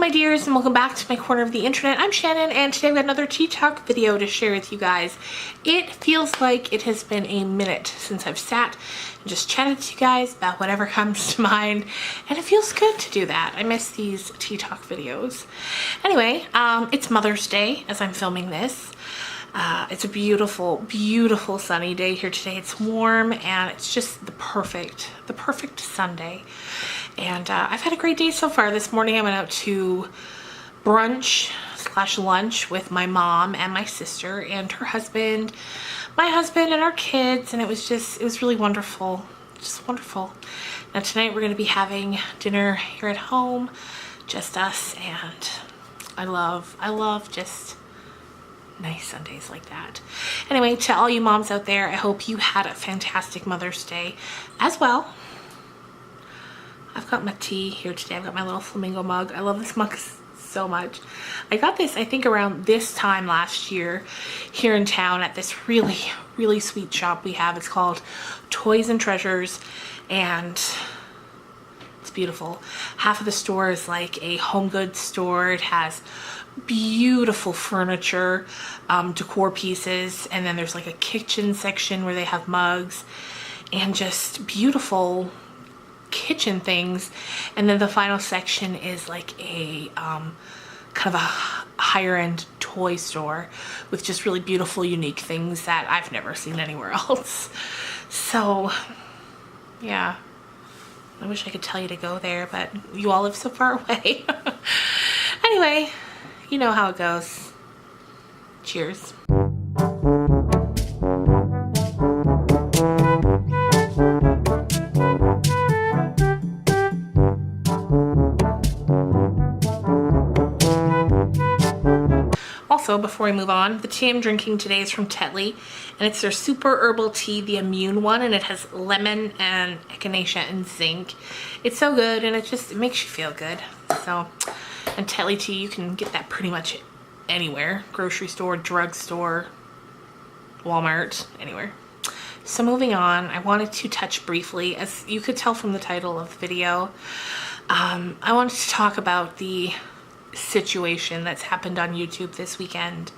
my dears, and welcome back to my corner of the internet. I'm Shannon, and today I've got another Tea Talk video to share with you guys. It feels like it has been a minute since I've sat and just chatted to you guys about whatever comes to mind, and it feels good to do that. I miss these Tea Talk videos. Anyway, it's Mother's Day as I'm filming this. It's a beautiful, beautiful sunny day here today. It's warm and it's just the perfect Sunday. And I've had a great day so far. This morning I went out to brunch / lunch with my mom and my sister and her husband, my husband and our kids, and it was really wonderful. Just wonderful. Now tonight we're going to be having dinner here at home, just us, and I love just nice Sundays like that. Anyway, to all you moms out there, I hope you had a fantastic Mother's Day as well. I've got my tea here today. I've got my little flamingo mug. I love this mug so much. I got this, I think, around this time last year here in town at this really, really sweet shop we have. It's called Toys and Treasures, and it's beautiful. Half of the store is like a home goods store. It has beautiful furniture, decor pieces, and then there's like a kitchen section where they have mugs and just beautiful kitchen things, and then the final section is like a kind of a higher end toy store with just really beautiful, unique things that I've never seen anywhere else. So yeah, I wish I could tell you to go there, but you all live so far away. Anyway, you know how it goes. Cheers. Also, before we move on, the tea I'm drinking today is from Tati, and it's their super herbal tea, the immune one, and it has lemon and echinacea and zinc. It's so good, and it makes you feel good. So, and Tati tea, you can get that pretty much anywhere. Grocery store, drugstore, Walmart, anywhere. So moving on, I wanted to touch briefly, as you could tell from the title of the video, I wanted to talk about the situation that's happened on YouTube this weekend.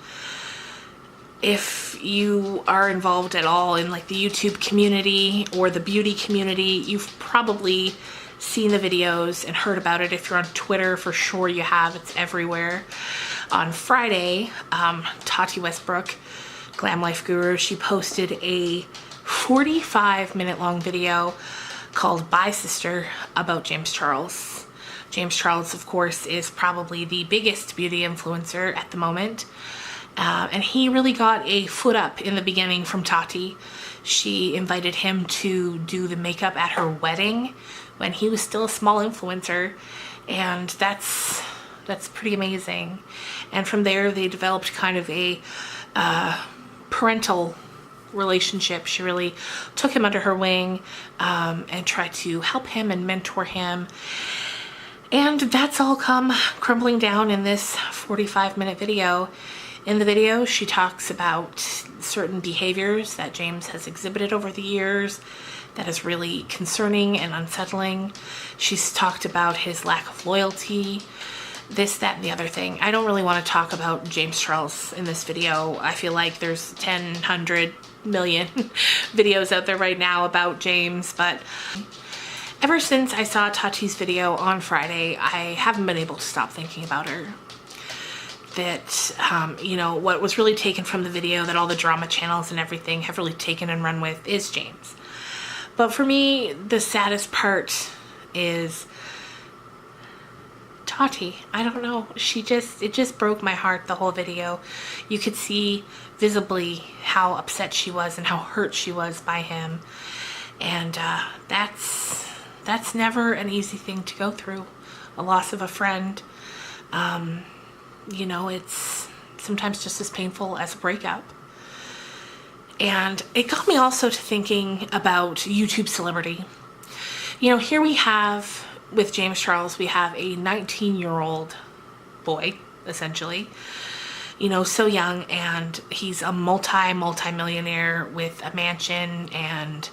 If you are involved at all in like the YouTube community or the beauty community, you've probably seen the videos and heard about it. If you're on Twitter, for sure you have. It's everywhere. On Friday, Tati Westbrook, Glam Life Guru, she posted a 45-minute long video called Bye Sister about James Charles. James Charles, of course, is probably the biggest beauty influencer at the moment. And he really got a foot up in the beginning from Tati. She invited him to do the makeup at her wedding when he was still a small influencer. And that's pretty amazing. And from there, they developed kind of a parental relationship. She really took him under her wing and tried to help him and mentor him. And that's all come crumbling down in this 45-minute video. In the video, she talks about certain behaviors that James has exhibited over the years that is really concerning and unsettling. She's talked about his lack of loyalty, this, that, and the other thing. I don't really want to talk about James Charles in this video. I feel like there's 10, 100 million videos out there right now about James, but ever since I saw Tati's video on Friday, I haven't been able to stop thinking about her. That, you know, what was really taken from the video, that all the drama channels and everything have really taken and run with, is James. But for me, the saddest part is Tati. I don't know. It just broke my heart, the whole video. You could see visibly how upset she was and how hurt she was by him. And that's never an easy thing to go through. A loss of a friend. You know, it's sometimes just as painful as a breakup. And it got me also to thinking about YouTube celebrity. You know, here we have, with James Charles, we have a 19-year-old boy, essentially. You know, so young, and he's a multi-millionaire with a mansion and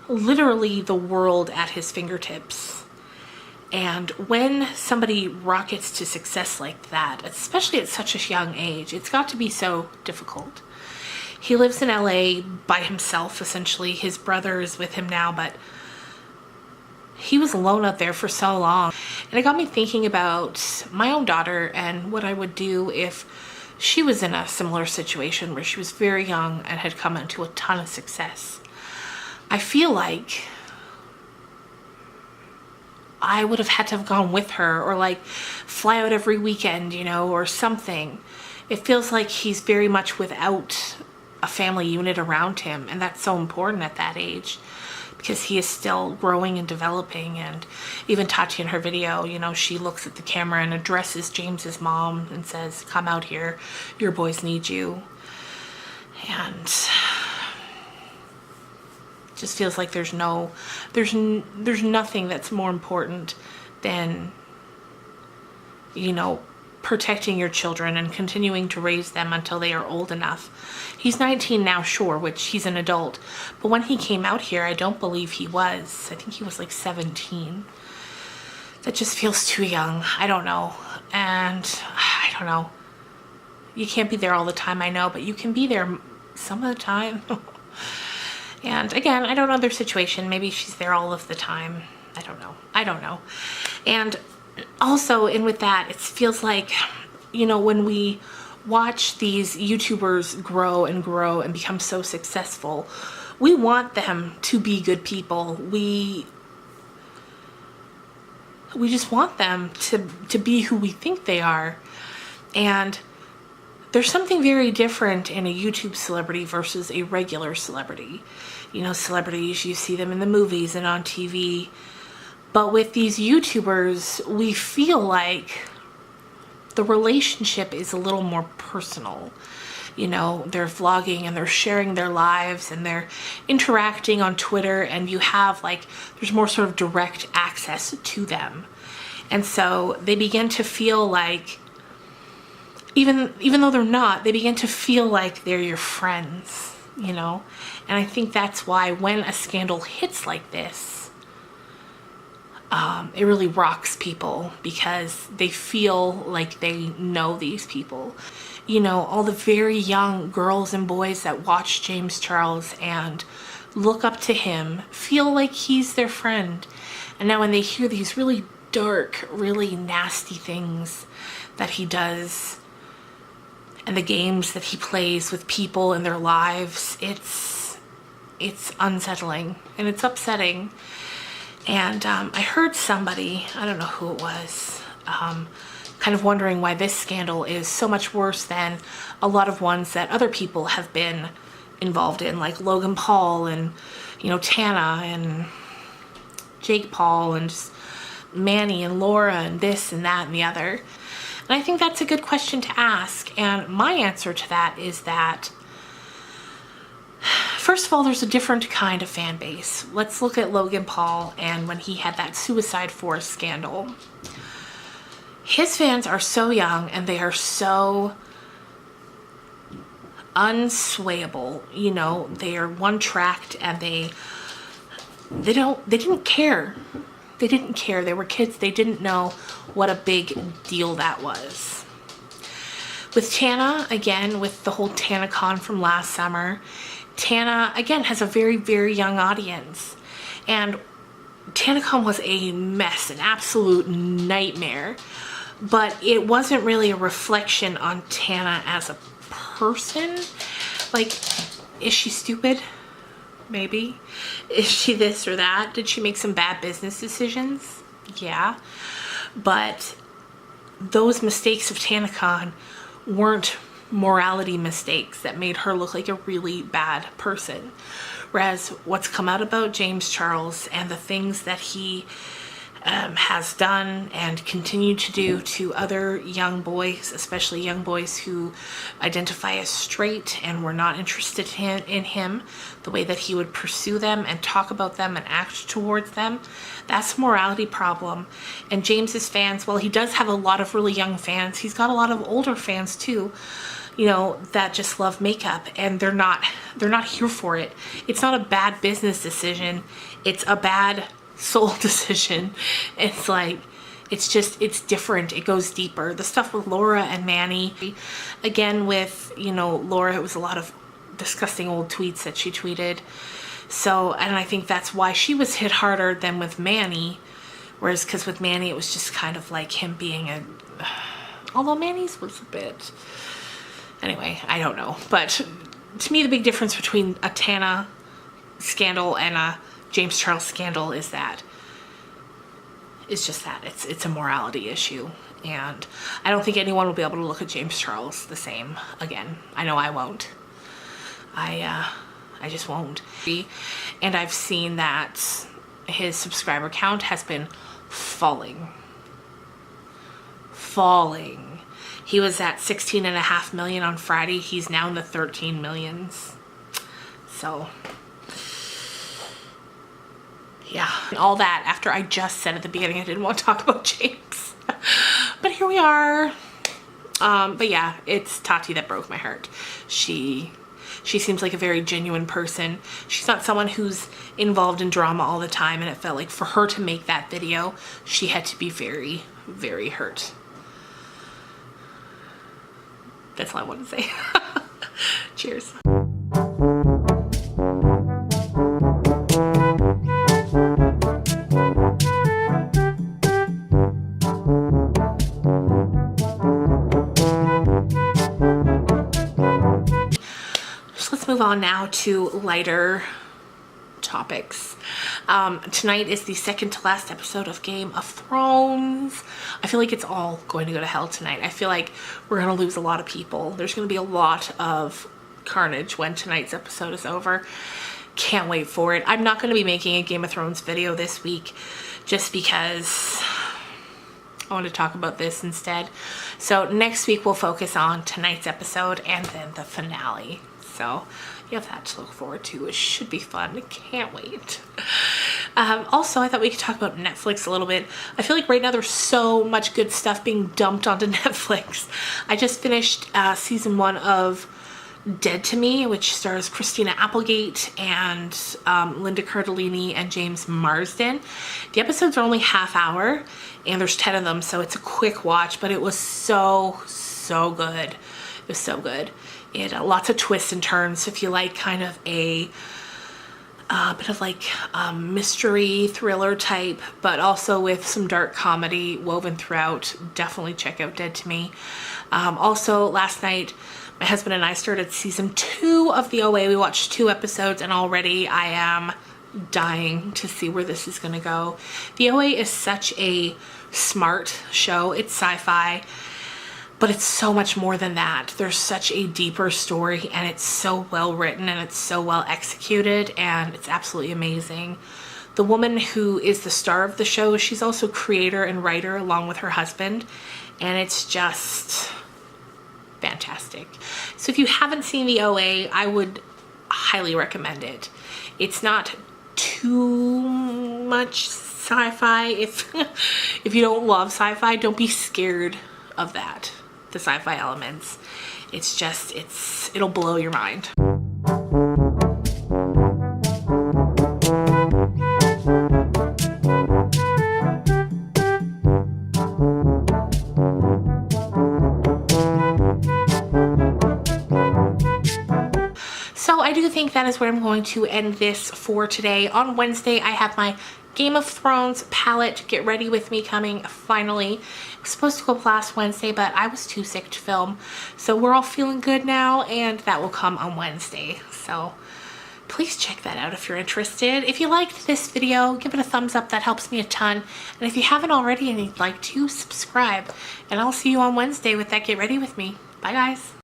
literally the world at his fingertips. And when somebody rockets to success like that, especially at such a young age, it's got to be so difficult. He lives in LA by himself, essentially. His brother is with him now, but he was alone out there for so long. And it got me thinking about my own daughter and what I would do if she was in a similar situation where she was very young and had come into a ton of success. I feel like I would have had to have gone with her, or like fly out every weekend, you know, or something. It feels like he's very much without a family unit around him, and that's so important at that age because he is still growing and developing. And even Tati in her video, you know, she looks at the camera and addresses James's mom and says, "Come out here, your boys need you." And just feels like there's nothing that's more important than, you know, protecting your children and continuing to raise them until they are old enough. He's 19 now, sure, which he's an adult, but when he came out here, I don't believe he was. I think he was like 17. That just feels too young. I don't know. And I don't know. You can't be there all the time, I know, but you can be there some of the time. And again, I don't know their situation. Maybe she's there all of the time. I don't know. And also, and with that, it feels like, you know, when we watch these YouTubers grow and become so successful, we want them to be good people. We just want them to be who we think they are. And there's something very different in a YouTube celebrity versus a regular celebrity. You know, celebrities, you see them in the movies and on TV. But with these YouTubers, we feel like the relationship is a little more personal. You know, they're vlogging and they're sharing their lives and they're interacting on Twitter, and you have like, there's more sort of direct access to them. And so they begin to feel like, even though they're not, they begin to feel like they're your friends, you know? And I think that's why when a scandal hits like this, it really rocks people because they feel like they know these people. You know, all the very young girls and boys that watch James Charles and look up to him feel like he's their friend. And now when they hear these really dark, really nasty things that he does, and the games that he plays with people in their lives, it's unsettling and it's upsetting. And I heard somebody, I don't know who it was, kind of wondering why this scandal is so much worse than a lot of ones that other people have been involved in, like Logan Paul and, you know, Tana and Jake Paul and just Manny and Laura and this and that and the other. And I think that's a good question to ask. And my answer to that is that, first of all, there's a different kind of fan base. Let's look at Logan Paul and when he had that Suicide Forest scandal. His fans are so young and they are so unswayable. You know, they are one-tracked and they didn't care. They didn't care. They were kids. They didn't know what a big deal that was. With Tana, again, with the whole TanaCon from last summer, Tana, again, has a very, very young audience. And TanaCon was a mess, an absolute nightmare. But it wasn't really a reflection on Tana as a person. Like, is she stupid? Maybe. Is she this or that? Did she make some bad business decisions? Yeah. But those mistakes of TanaCon weren't morality mistakes that made her look like a really bad person. Whereas what's come out about James Charles and the things that he has done and continued to do to other young boys, especially young boys who identify as straight and were not interested in him, the way that he would pursue them and talk about them and act towards them, that's a morality problem. And James's fans, well, he does have a lot of really young fans. He's got a lot of older fans too, you know, that just love makeup, and they're not here for it. It's not a bad business decision. It's a bad soul decision. It's like, it's just, it's different. It goes deeper. The stuff with Laura and Manny, again with, you know, Laura, it was a lot of disgusting old tweets that she tweeted. So, and I think that's why she was hit harder than with Manny. Whereas, because with Manny, it was just kind of like him being a, although Manny's was a bit, anyway, I don't know. But to me, the big difference between a Tana scandal and a James Charles scandal is that, it's just that, it's a morality issue. And I don't think anyone will be able to look at James Charles the same again. I know I won't. I just won't. And I've seen that his subscriber count has been falling. He was at 16.5 million on Friday. He's now in the 13 millions. So, yeah. All that after I just said at the beginning I didn't want to talk about James. But here we are. But yeah, it's Tati that broke my heart. She seems like a very genuine person. She's not someone who's involved in drama all the time, and it felt like for her to make that video, she had to be very, very hurt. That's all I want to say. Cheers. Let's move on now to lighter topics. Tonight is the second to last episode of Game of Thrones. I feel like it's all going to go to hell tonight. I feel like we're going to lose a lot of people. There's going to be a lot of carnage when tonight's episode is over. Can't wait for it. I'm not going to be making a Game of Thrones video this week just because I want to talk about this instead. So next week we'll focus on tonight's episode and then the finale. So you have that to look forward to. It should be fun. Can't wait. Also, I thought we could talk about Netflix a little bit. I feel like right now there's so much good stuff being dumped onto Netflix. I just finished season 1 of Dead to Me, which stars Christina Applegate and Linda Cardellini and James Marsden. The episodes are only half hour and there's 10 of them, so it's a quick watch, but it was so good. It was so good. It lots of twists and turns. If you like kind of a bit of like mystery thriller type, but also with some dark comedy woven throughout, definitely check out Dead to Me. Also, last night my husband and I started season 2 of the OA. We watched 2 episodes and already I am dying to see where this is gonna go. The OA is such a smart show. It's sci-fi, but it's so much more than that. There's such a deeper story and it's so well written and it's so well executed and it's absolutely amazing. The woman who is the star of the show, she's also creator and writer along with her husband, and it's just fantastic. So if you haven't seen the OA, I would highly recommend it. It's not too much sci-fi. If you don't love sci-fi, don't be scared of that. The sci-fi elements. It's just, it'll blow your mind. So I do think that is where I'm going to end this for today. On Wednesday, I have my Game of Thrones palette Get Ready With Me coming finally. It was supposed to go up last Wednesday, but I was too sick to film. So we're all feeling good now, and that will come on Wednesday. So please check that out if you're interested. If you liked this video, give it a thumbs up. That helps me a ton. And if you haven't already and you'd like to, subscribe. And I'll see you on Wednesday with that Get Ready With Me. Bye, guys.